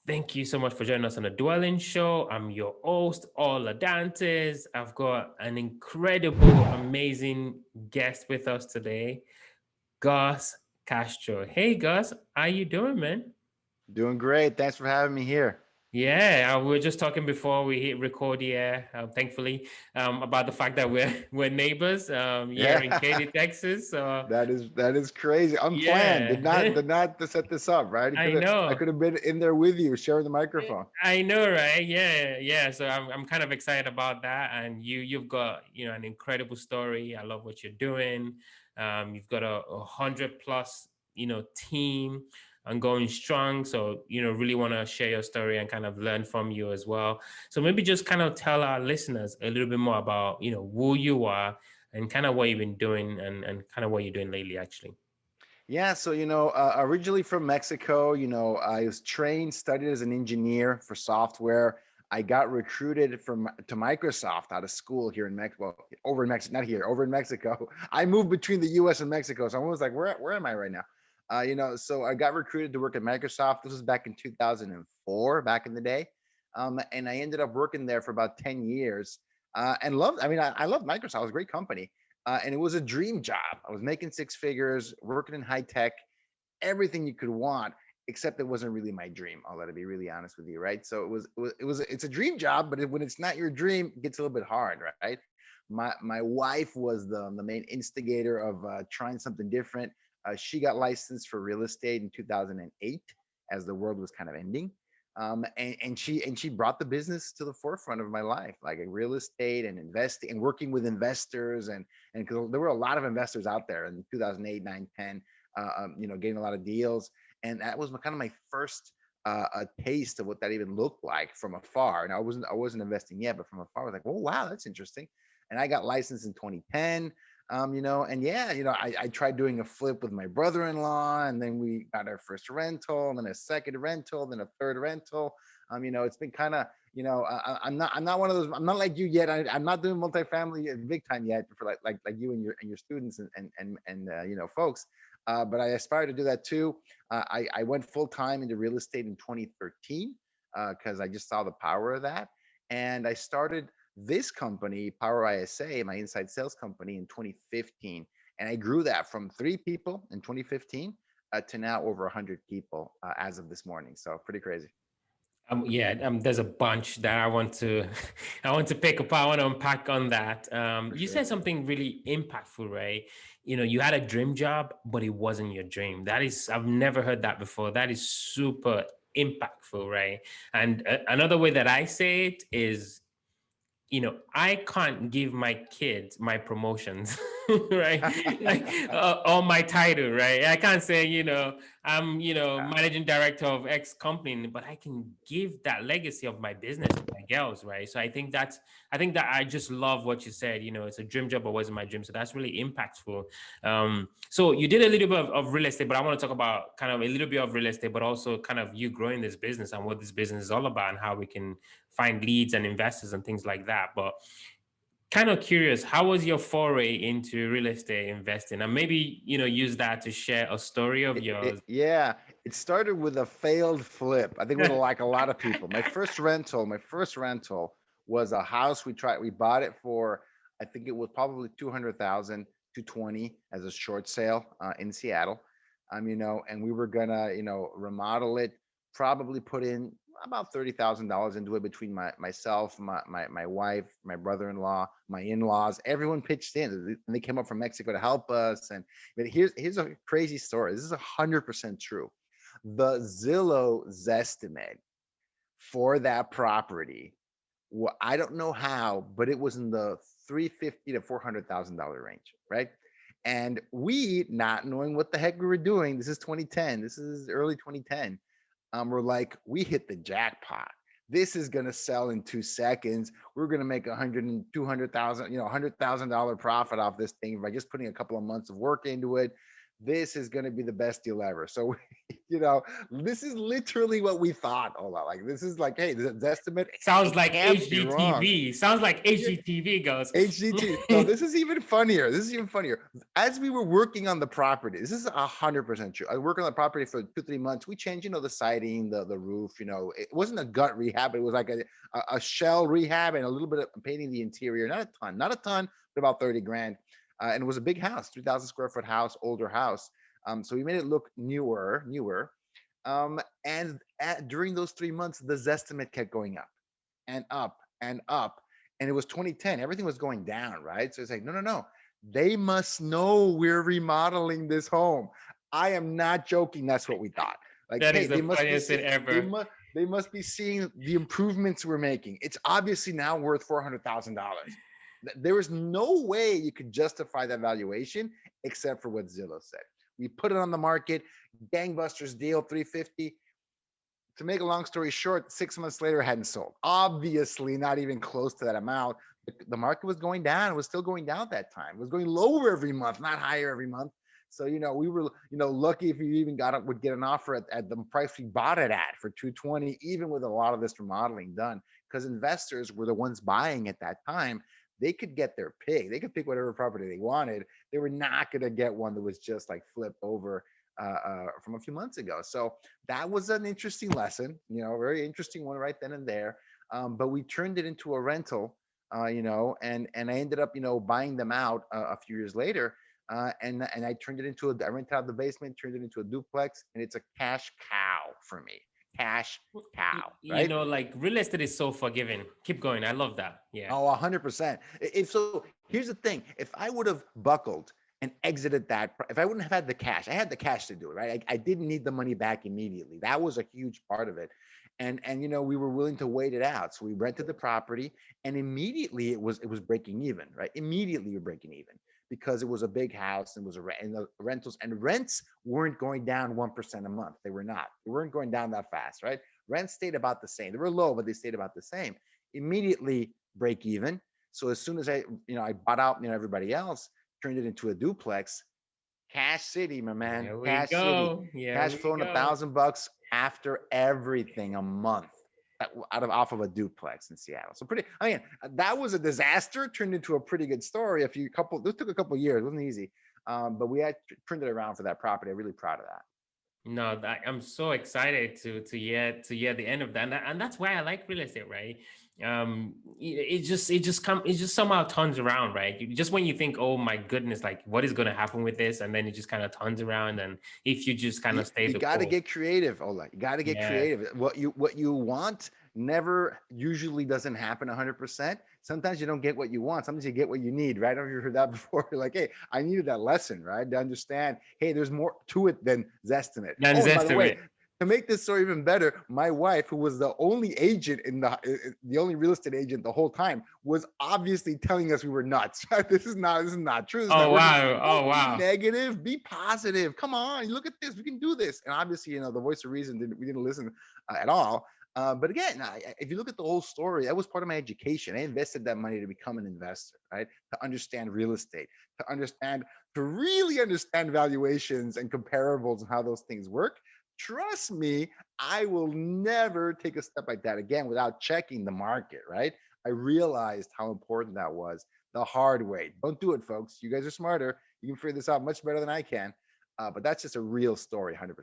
Thank you so much for joining us on the Dwellynn Show. I'm your host, Ola Dantes. I've got an incredible, amazing guest with us today, Gus Castro. Hey, Gus, how you doing, man? Doing great. Thanks for having me here. Yeah, we were just talking before we hit record here, thankfully, about the fact that we're we're neighbors here in Yeah, Katy, Texas. So that is crazy. Unplanned. Did not yeah, did not to set this up, right? I I know. could have been in there with you, sharing the microphone. I know, right? Yeah, yeah. So I'm kind of excited about that. And you've got an incredible story. I love what you're doing. You've got a 100 plus team and going strong. So really want to share your story and kind of learn from you as well. So maybe just kind of tell our listeners a little bit more about who you are and kind of what you've been doing and kind of what you're doing lately, actually. Yeah, so originally from Mexico, I was trained, studied as an engineer for software. I got recruited from to Microsoft out of school here in Mexico, well, over in Mexico, not here, over in Mexico. I moved between the U.S. and Mexico, so I was like, where am I right now? So I got recruited to work at Microsoft. This was back in 2004, back in the day, and I ended up working there for about 10 years, and loved. I mean, I loved Microsoft. It was a great company, and it was a dream job. I was making six figures, working in high tech, everything you could want, except it wasn't really my dream. I'll let it be really honest with you, right? So it's a dream job, but when it's not your dream, it gets a little bit hard, right? My wife was the main instigator of trying something different. She got licensed for real estate in 2008 as the world was kind of ending. And she brought the business to the forefront of my life, like real estate and investing and working with investors and because there were a lot of investors out there in 2008, 9, 10, getting a lot of deals, and that was kind of my first a taste of what that even looked like from afar. And I wasn't investing yet, but from afar, I was like, oh wow, that's interesting. And I got licensed in 2010. And yeah, I tried doing a flip with my brother-in-law, and then we got our first rental, and then a second rental, then a third rental. It's been kind of, I'm not one of those. I'm not like you yet. I'm not doing multifamily big time yet for like you and your students and folks. But I aspire to do that too. I went full time into real estate in 2013 because I just saw the power of that, and I started this company, Power ISA, my inside sales company, in 2015. And I grew that from 3 people in 2015 to now over 100 people as of this morning. So pretty crazy. Yeah, there's a bunch that I want to I want to pick up. I want to unpack on that. For You sure. said something really impactful, right? You had a dream job, but it wasn't your dream. That is, I've never heard that before. That is super impactful, right? And another way that I say it is, I can't give my kids my promotions, right? Like, or my title, right? I can't say, I'm, Yeah. managing director of X company, but I can give that legacy of my business to my girls, right? So I think that I just love what you said. It's a dream job, but wasn't my dream. So that's really impactful. So you did a little bit of real estate, but I want to talk about kind of a little bit of real estate, but also kind of you growing this business and what this business is all about and how we can find leads and investors and things like that. But kind of curious, how was your foray into real estate investing? And maybe, use that to share a story of yours. Yeah, it started with a failed flip. I think with like a lot of people. My first rental was a house we bought it for, I think it was probably 200,000 to 20 as a short sale in Seattle. And we were gonna, remodel it, probably put in about $30,000 into it between myself, my wife, my brother-in-law, my in-laws. Everyone pitched in, and they came up from Mexico to help us. And but here's a crazy story. This is 100% true. The Zillow Zestimate for that property, well, I don't know how, but it was in the 350 to $400,000 range, right? And we, not knowing what the heck we were doing, this is 2010, this is early 2010. We're like, we hit the jackpot. This is gonna sell in 2 seconds. We're gonna make 100 and 200,000, $100,000 profit off this thing by just putting a couple of months of work into it. this is going to be the best deal ever. So, you know, this is literally what we thought. Ola. Like, this is like, hey, this estimate, Sounds it like can't be wrong. HGTV. Sounds like HGTV goes. HGT. No, this is even funnier. This is even funnier. As we were working on the property, this is 100% true. I worked on the property for 2 3 months. We changed, you know, the siding, the roof. You know, it wasn't a gut rehab. It was like a shell rehab and a little bit of painting the interior. Not a ton, but about 30 grand. And it was a big house, 3,000 square foot house, older house. So we made it look newer. During those 3 months, the Zestimate kept going up and up and up. And it was 2010. Everything was going down, right? So it's like, no, no, no. They must know we're remodeling this home. I am not joking. That's what we thought. Like, That hey, is the they must be funniest thing seeing they ever. must they must be seeing the improvements we're making. It's obviously now worth $400,000. There was no way you could justify that valuation except for what Zillow said. We put it on the market, gangbusters deal, 350. To make a long story short, 6 months later, it hadn't sold. Obviously, not even close to that amount. The market was going down. It was still going down at that time. It was going lower every month, not higher every month. So, you know, we were, you know, lucky if you even would get an offer at the price we bought it at for 220, even with a lot of this remodeling done, because investors were the ones buying at that time. They could get their pick. They could pick whatever property they wanted. They were not going to get one that was just like flip over from a few months ago. So that was an interesting lesson, you know, very interesting one right then and there. But we turned it into a rental, you know, and I ended up, you know, buying them out a few years later. And I turned it into I rented out the basement, turned it into a duplex, and it's a cash cow for me. Cash cow, You right? know, like real estate is so forgiving. Keep going. I love that. Yeah. Oh, 100%. If so, here's the thing. If I would have buckled and exited that, if I wouldn't have had the cash, I had the cash to do it, right? I didn't need the money back immediately. That was a huge part of it. And you know, we were willing to wait it out. So we rented the property and immediately it was breaking even, right? Immediately you're breaking even because it was a big house and was and the rentals and rents weren't going down 1% a month. They were not. They weren't going down that fast, right? Rents stayed about the same. They were low, but they stayed about the same. Immediately break even. So as soon as I bought out, you know, everybody else, turned it into a duplex. Cash City, my man. Here we Cash City. go. Here Cash we flowing a go. thousand bucks after everything a month out of off of a duplex in Seattle. So pretty. I mean, that was a disaster. Turned into a pretty good story. This took a couple of years. It wasn't easy, but we had turned it around for that property. I'm really proud of that. No, I'm so excited to hear the end of that, and that's why I like real estate, right? It just somehow turns around, right? Just when you think, oh my goodness, like what is going to happen with this, and then it just kind of turns around, and if you just kind you, of stay you the got to course, get creative, Ola. You got to get yeah. creative. What you want never usually doesn't happen 100%. Sometimes you don't get what you want. Sometimes you get what you need, right? I don't know if you heard that before. You're like, hey, I needed that lesson, right? To understand, hey, there's more to it than Zestimate. That's Oh, and by the way, estimate. to make this story even better, my wife, who was the only agent the only real estate agent the whole time, was obviously telling us we were nuts. This is not true. This is not Oh working. wow, Don't oh be wow. negative. Be positive. Come on, look at this. We can do this. And obviously, you know, the voice of reason we didn't listen at all. But again, if you look at the whole story, that was part of my education. I invested that money to become an investor, right? To understand real estate, to really understand valuations and comparables and how those things work. Trust me, I will never take a step like that again without checking the market, right? I realized how important that was the hard way. Don't do it, folks. You guys are smarter. You can figure this out much better than I can. But that's just a real story, 100%.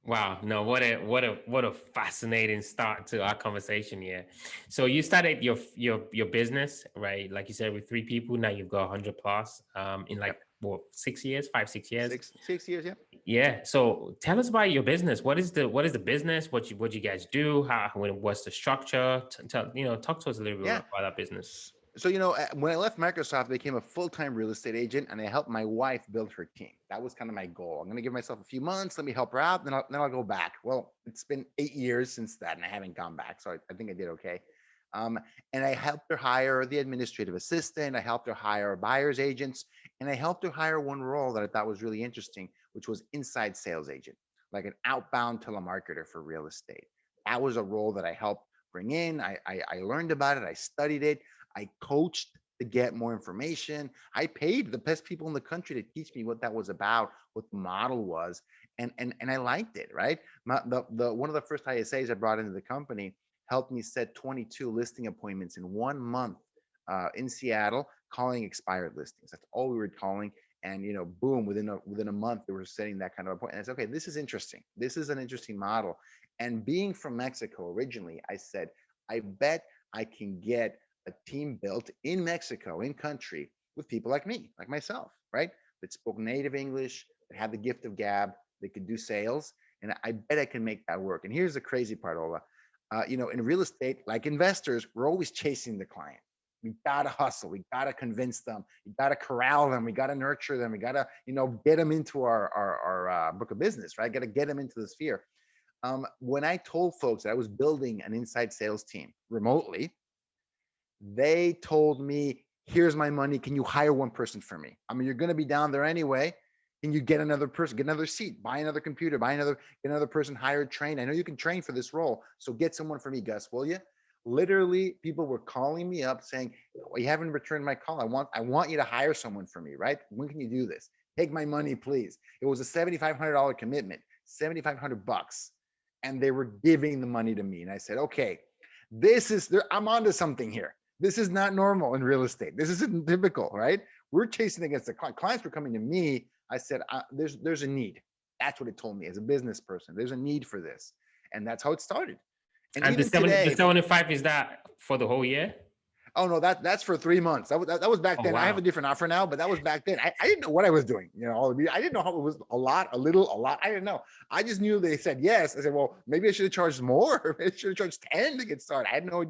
Wow, no, what a fascinating start to our conversation here. So you started your business, right? Like you said, with three people, now you've got 100 plus in like Yep. what 6 years, 5 6 years. Six years, yeah. Yeah. So tell us about your business. What is the business? What you guys do? What's the structure? Talk to us a little bit Yeah. about that business. So, you know, when I left Microsoft, I became a full-time real estate agent, and I helped my wife build her team. That was kind of my goal. I'm going to give myself a few months. Let me help her out, then I'll go back. Well, it's been 8 years since that, and I haven't gone back, so I think I did okay. Um, and I helped her hire the administrative assistant. I helped her hire buyers agents, and I helped her hire one role that I thought was really interesting, which was inside sales agent, like an outbound telemarketer for real estate. That was a role that I helped bring in. I learned about it. I studied it. I coached to get more information. I paid the best people in the country to teach me what that was about, what the model was, and I liked it, right? The one of the first ISAs I brought into the company helped me set 22 listing appointments in 1 month in Seattle, calling expired listings. That's all we were calling. And boom, within a month, they were setting that kind of appointment. And I said, okay, this is interesting. This is an interesting model. And being from Mexico originally, I said, I bet I can get a team built in Mexico, in country, with people like me, like myself, right? That spoke native English, that had the gift of gab, they could do sales, and I bet I can make that work. And here's the crazy part, Ola. In real estate, like investors, we're always chasing the client. We gotta hustle. We gotta convince them. We gotta corral them. We gotta nurture them. We gotta, get them into our book of business, right? Gotta get them into the sphere. When I told folks that I was building an inside sales team remotely, they told me, here's my money. Can you hire one person for me? I mean, you're going to be down there anyway. Can you get another person, get another seat, buy another computer, get another person hired, trained? I know you can train for this role. So get someone for me, Gus, will you? Literally, people were calling me up saying, well, you haven't returned my call. I want you to hire someone for me, right? When can you do this? Take my money, please. It was a $7,500 commitment, 7,500 bucks. And they were giving the money to me. And I said, okay, I'm onto something here. This is not normal in real estate. This isn't typical, right? We're chasing against the clients were coming to me. I said, there's a need. That's what it told me as a business person. There's a need for this. And that's how it started. And And even today, the 75 is that for the whole year? oh no, that's for 3 months. That was back Oh then. I have wow. a different offer now, but that was back then. I didn't know what I was doing. I didn't know how it was a lot, a little, a lot. I didn't know. I just knew they said yes. I said, well, maybe I should have charged more. Maybe I should have charged 10 to get started. I had no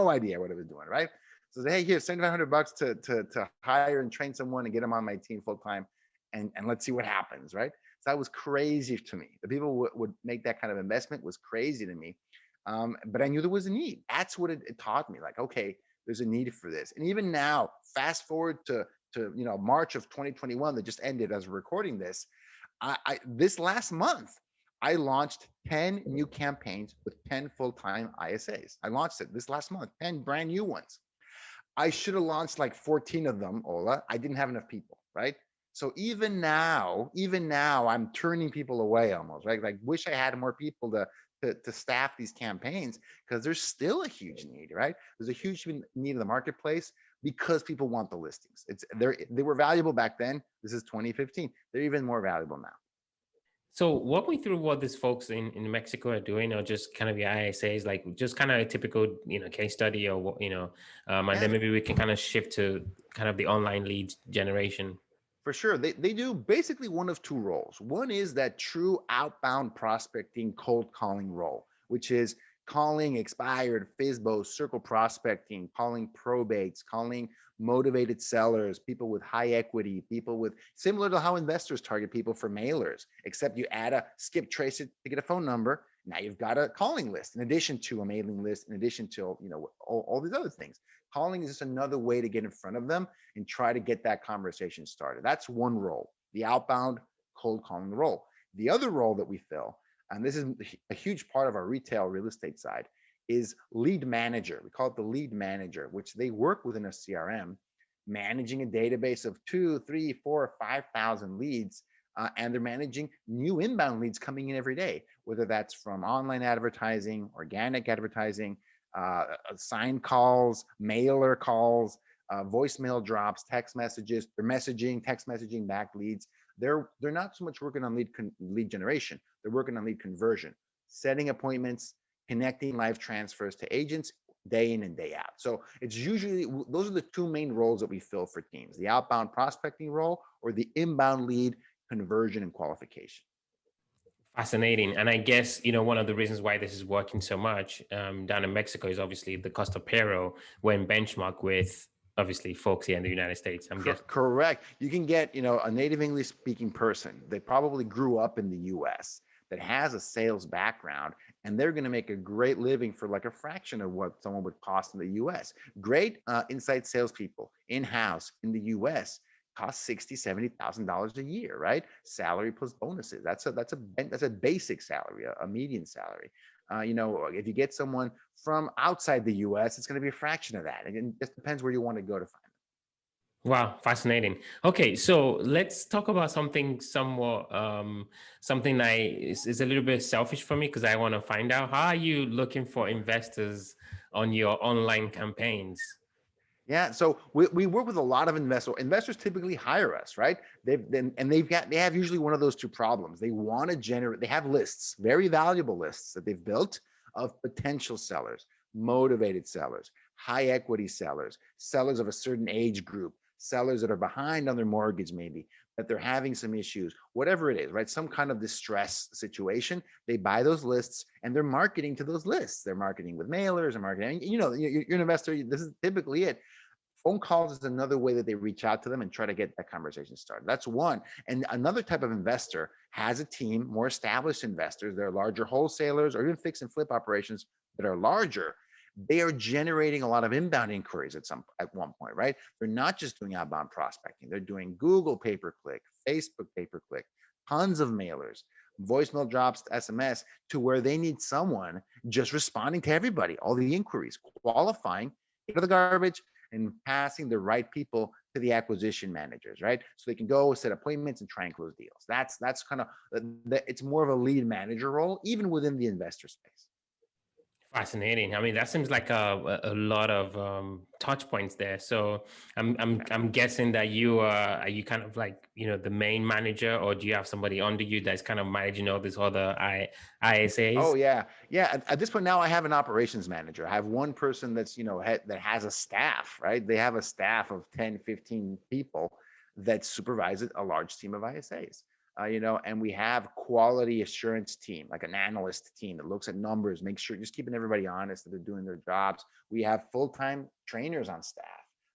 idea what I was doing, right? So I said, hey, here's 7,500 bucks to hire and train someone and get them on my team full time, and let's see what happens, right? So that was crazy to me. The people would make that kind of investment was crazy to me. But I knew there was a need. That's what it taught me. Like, okay, there's a need for this. And even now, fast forward to March of 2021 that just ended as we're recording this. This last month, I launched 10 new campaigns with 10 full-time ISAs. I launched it this last month, 10 brand new ones. I should have launched like 14 of them, Ola. I didn't have enough people, right? So even now, I'm turning people away almost, right? Like, wish I had more people to staff these campaigns, because there's still a huge need, right? There's a huge need in the marketplace because people want the listings. They were valuable back then. This is 2015. They're even more valuable now. So walk me through what these folks in Mexico are doing, or just kind of the ISAs, like just kind of a typical, case study, or and then Yeah, maybe we can kind of shift to kind of the online lead generation. for sure. They do basically one of two roles. One is that true outbound prospecting, cold calling role, which is calling expired, FISBO, circle prospecting, calling probates, calling motivated sellers, people with high equity, people with similar to how investors target people for mailers, except you add a skip trace it to get a phone number. Now you've got a calling list in addition to a mailing list, in addition to all these other things. Calling is just another way to get in front of them and try to get that conversation started. That's one role, the outbound cold calling role. The other role that we fill, and this is a huge part of our retail real estate side, is lead manager. We call it the lead manager, which they work within a CRM, managing a database of 2, 3, 4, 5,000 leads. And they're managing new inbound leads coming in every day, whether that's from online advertising, organic advertising, sign calls, mailer calls, voicemail drops, text messages. They're messaging, text messaging back leads. They're not so much working on lead generation. They're working on lead conversion, setting appointments, connecting live transfers to agents day in and day out. So it's usually those are the two main roles that we fill for teams: the outbound prospecting role or the inbound lead conversion and qualification. Fascinating. And I guess, one of the reasons why this is working so much down in Mexico is obviously the cost of payroll when benchmarked with obviously folks here in the United States, I'm guessing. Correct. You can get, a native English speaking person that probably grew up in the US that has a sales background, and they're going to make a great living for like a fraction of what someone would cost in the US. Great inside salespeople in-house in the US cost $60,000-$70,000 a year, right? Salary plus bonuses. That's a basic salary, a median salary. If you get someone from outside the US, it's going to be a fraction of that. And it just depends where you want to go to find them. Wow, fascinating. Okay, so let's talk about something somewhat something is a little bit selfish for me because I want to find out how are you looking for investors on your online campaigns? Yeah, so we work with a lot of investors. Investors typically hire us, right? They have usually one of those two problems. They want to generate. They have lists, very valuable lists that they've built of potential sellers, motivated sellers, high equity sellers, sellers of a certain age group, sellers that are behind on their mortgage, maybe that they're having some issues, whatever it is, right? Some kind of distress situation. They buy those lists and they're marketing to those lists. They're marketing with mailers and marketing. You know, you're an investor. This is typically it. Phone calls is another way that they reach out to them and try to get that conversation started. That's one. And another type of investor has a team, more established investors. They're larger wholesalers or even fix and flip operations that are larger. They are generating a lot of inbound inquiries at one point, right? They're not just doing outbound prospecting. They're doing Google pay-per-click, Facebook pay-per-click, tons of mailers, voicemail drops, SMS, to where they need someone just responding to everybody, all the inquiries, qualifying, get to the garbage, and passing the right people to the acquisition managers, right? So they can go set appointments and try and close deals. That's kind of it's more of a lead manager role, even within the investor space. Fascinating. I mean, that seems like a lot of touch points there. So I'm guessing that are you kind of like, you know, the main manager, or do you have somebody under you that's kind of managing all these other Oh ISAs? yeah, yeah. At this point now, I have an operations manager. I have one person that's that has a staff, right? They have a staff of 10, 15 people that supervises a large team of ISAs. And we have quality assurance team, like an analyst team that looks at numbers, makes sure just keeping everybody honest that they're doing their jobs. We have full-time trainers on staff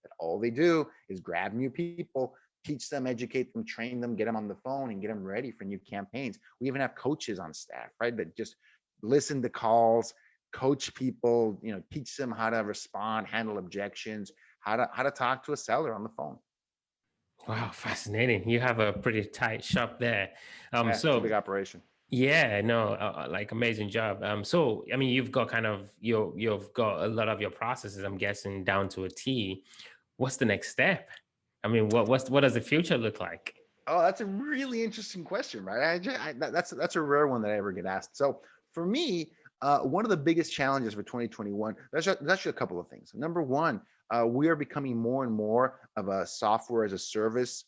that all they do is grab new people, teach them, educate them, train them, get them on the phone, and get them ready for new campaigns. We even have coaches on staff, right? That just listen to calls, coach people, teach them how to respond, handle objections, how to talk to a seller on the phone. Wow, fascinating. You have a pretty tight shop there. Yeah, it's a big So operation. yeah, no, like amazing job. So I mean, you've got kind of you've got a lot of your processes, I'm guessing, down to a T. What's the next step? I mean, what does the future look like? Oh, that's a really interesting question, right? That's a rare one that I ever get asked. So for me, one of the biggest challenges for 2021, there's actually a couple of things. Number one, we are becoming more and more of a software as a service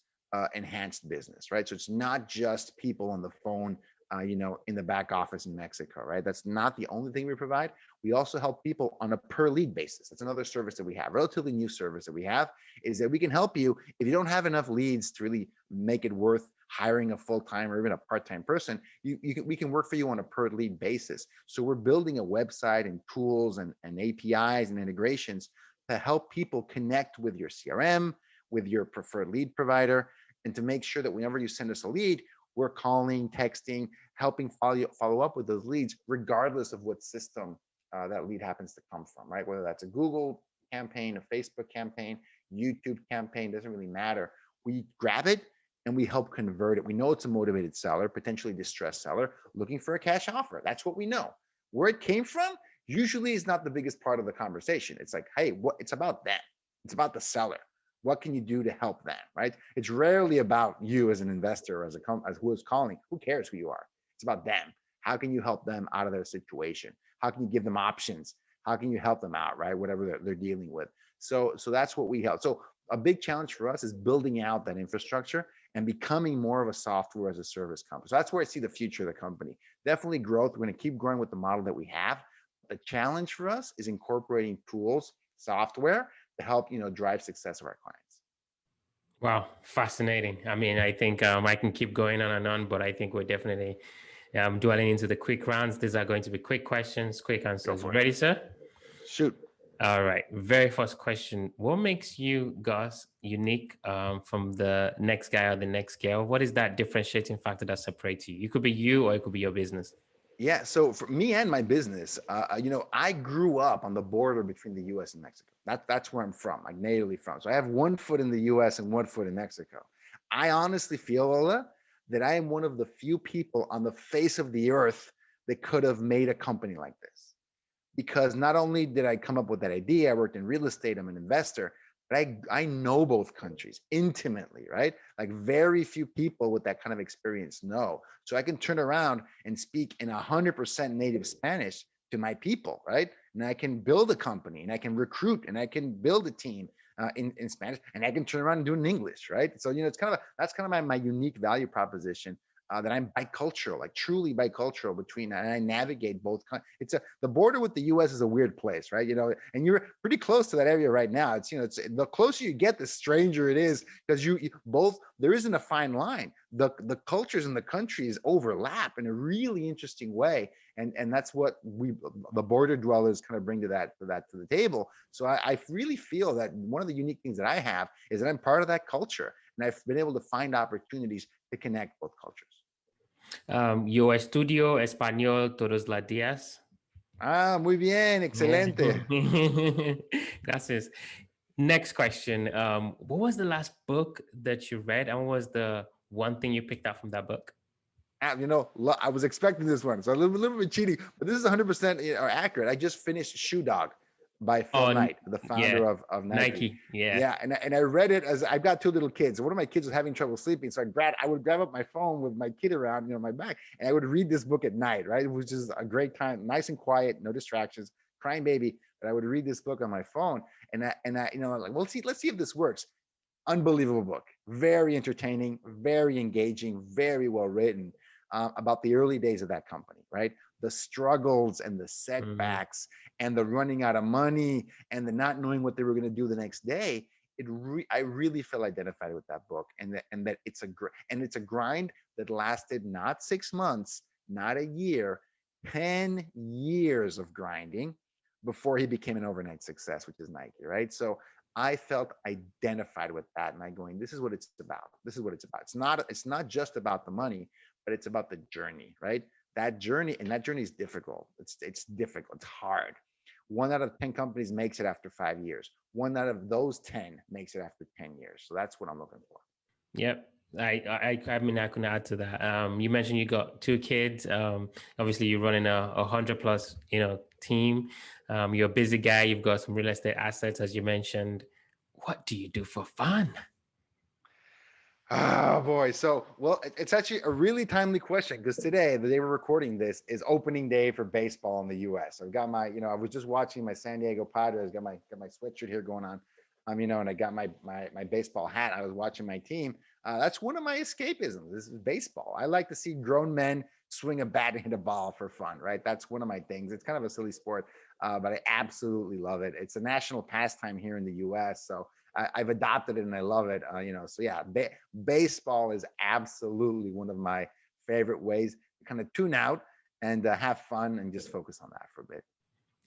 enhanced business, right? So it's not just people on the phone, in the back office in Mexico, right? That's not the only thing we provide. We also help people on a per lead basis. That's another service that we have, relatively new service that we have, is that we can help you if you don't have enough leads to really make it worth hiring a full-time or even a part-time person. We can work for you on a per lead basis. So we're building a website and tools and APIs and integrations to help people connect with your CRM, with your preferred lead provider, and to make sure that whenever you send us a lead, we're calling, texting, helping follow up with those leads, regardless of what system that lead happens to come from, right? Whether that's a Google campaign, a Facebook campaign, YouTube campaign, doesn't really matter. We grab it and we help convert it. We know it's a motivated seller, potentially distressed seller, looking for a cash offer. That's what we know. Where it came from usually is not the biggest part of the conversation. It's like, hey, it's about them. It's about the seller. What can you do to help them, right? It's rarely about you as an investor, as who is calling. Who cares who you are? It's about them. How can you help them out of their situation? How can you give them options? How can you help them out, right? Whatever they're dealing with. So that's what we help. So a big challenge for us is building out that infrastructure and becoming more of a software as a service company. So that's where I see the future of the company. Definitely growth. We're going to keep growing with the model that we have. The challenge for us is incorporating tools, software to help, drive success of our clients. Wow, fascinating. I mean, I think I can keep going on and on, but I think we're definitely dwelling into the quick rounds. These are going to be quick questions, quick Go answers. for it. Ready, sir? Shoot. All right. Very first question. What makes you, Gus, unique from the next guy or the next girl? What is that differentiating factor that separates you? It could be you or it could be your business. Yeah. So for me and my business, I grew up on the border between the U.S. and Mexico. That's where I'm from, like natively from. So I have one foot in the U.S. and one foot in Mexico. I honestly feel, Ola, that I am one of the few people on the face of the earth that could have made a company like this. Because not only did I come up with that idea, I worked in real estate, I'm an investor, but I know both countries intimately, right? Like very few people with that kind of experience know. So I can turn around and speak in 100% native Spanish to my people, right? And I can build a company and I can recruit and I can build a team in Spanish, and I can turn around and do it in English, right? So it's kind of that's kind of my unique value proposition, that I'm bicultural, like truly bicultural between, and I navigate both. It's the border with the U.S. is a weird place, right? And you're pretty close to that area right now. It's the closer you get, the stranger it is, because you both, there isn't a fine line. The cultures and the countries overlap in a really interesting way, and that's what the border dwellers kind of bring to the table. So I really feel that one of the unique things that I have is that I'm part of that culture, and I've been able to find opportunities to connect both cultures. Yo estudio español todos los días. Ah, muy bien, Yeah. excelente. Gracias. Next question. What was the last book that you read, and what was the one thing you picked up from that book? I was expecting this one, so a little bit cheating, but this is 100% accurate. I just finished Shoe Dog by Phil On Knight, the yeah, founder of Nike. Nike. Yeah. Yeah, and I read it as I've got two little kids. One of my kids was having trouble sleeping, so I would grab up my phone with my kid around, my back, and I would read this book at night, right? Which is a great time, nice and quiet, no distractions, crying baby. But I would read this book on my phone, and I'm like, well, let's see if this works. Unbelievable book, very entertaining, very engaging, very well written, about the early days of that company, right? The struggles and the Mhm. setbacks and the running out of money and the not knowing what they were going to do the next day. I really feel identified with that book, and that it's a grind that lasted not 6 months, not a year, 10 years of grinding before he became an overnight success, which is Nike, right? So I felt identified with that, and I going, this is what it's about. This is what it's about. It's not just about the money, but it's about the journey, right? That journey is difficult. It's difficult. It's hard. 1 out of 10 companies makes it after 5 years. One out of those 10 makes it after 10 years. So that's what I'm looking for. Yep. I mean, I can add to that. You mentioned you got two kids. Obviously you're running a 100 plus, team. You're a busy guy. You've got some real estate assets, as you mentioned. What do you do for fun? Oh boy. So, well, it's actually a really timely question, because today, the day we're recording this, is opening day for baseball in the US. I've got I was just watching my San Diego Padres, got my sweatshirt here going on. And I got my baseball hat. I was watching my team. That's one of my escapisms. This is baseball. I like to see grown men swing a bat and hit a ball for fun, right? That's one of my things. It's kind of a silly sport, but I absolutely love it. It's a national pastime here in the US. So I've adopted it and I love it. So yeah, baseball is absolutely one of my favorite ways to kind of tune out and have fun and just focus on that for a bit.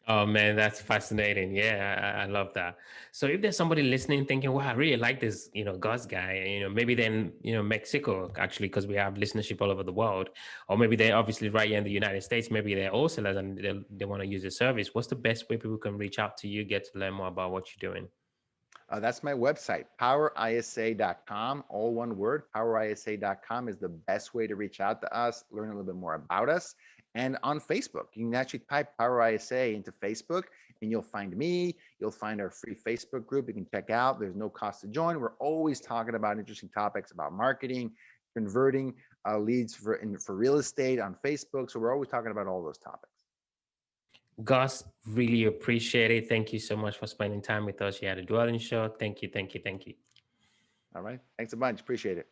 Oh man, that's fascinating. Yeah, I love that. So if there's somebody listening thinking, wow, I really like this, Gus guy, maybe then, Mexico, actually, because we have listenership all over the world, or maybe they're obviously right here in the United States, maybe they're also and they want to use the service. What's the best way people can reach out to you, get to learn more about what you're doing? That's my website, powerisa.com, all one word. Powerisa.com is the best way to reach out to us, learn a little bit more about us. And on Facebook, you can actually type Power ISA into Facebook and you'll find me. You'll find our free Facebook group you can check out. There's no cost to join. We're always talking about interesting topics about marketing, converting leads for real estate on Facebook. So we're always talking about all those topics. Gus, really appreciate it. Thank you so much for spending time with us here at the Dwellynn Show. Thank you, thank you, thank you. All right. Thanks a bunch. Appreciate it.